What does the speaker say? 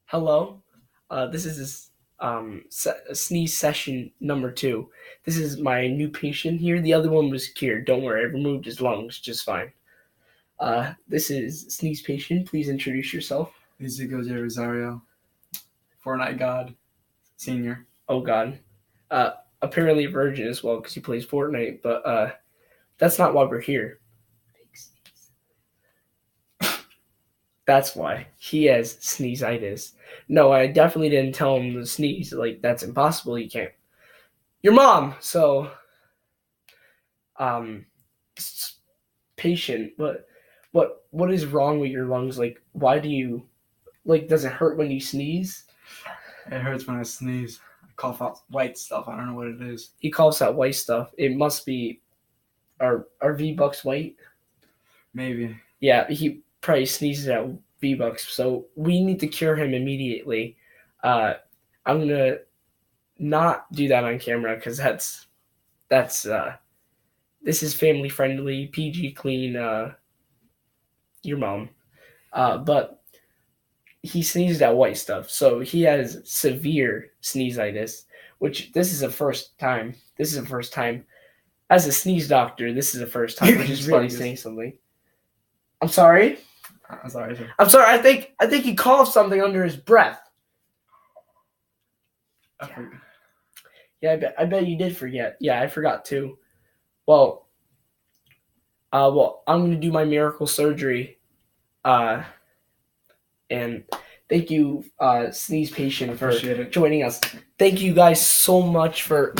Hello. This is sneeze session number 2. This is my new patient here. The other one was cured. Don't worry, I removed his lungs just fine. This is sneeze patient. Please introduce yourself. Ezekiel J. Rosario, Fortnite God, Senior. Oh God. Apparently a virgin as well because he plays Fortnite. But that's not why we're here. That's why he has sneezeitis. No, I definitely didn't tell him to sneeze. Like that's impossible. You can't. Your mom. So, um, patient. What is wrong with your lungs? Like, why do you like? Does it hurt when you sneeze? It hurts when I sneeze. I cough out white stuff. I don't know what it is. He coughs out white stuff. It must be our V-Bucks white. Maybe. Yeah, he probably sneezes out V-Bucks. So we need to cure him immediately. I'm gonna not do that on camera because that's this is family friendly, PG clean. Your mom, but he sneezed out white stuff, so he has severe sneezeitis. Which this is the first time. This is the first time as a sneeze doctor. This is the first time, which is really saying something. I'm sorry. I'm sorry, sir. I'm sorry. I think he coughed something under his breath. Yeah, I bet you did forget. Yeah, I forgot too. Well, I'm gonna do my miracle surgery. And thank you, sneeze patient, for joining us. Thank you guys so much for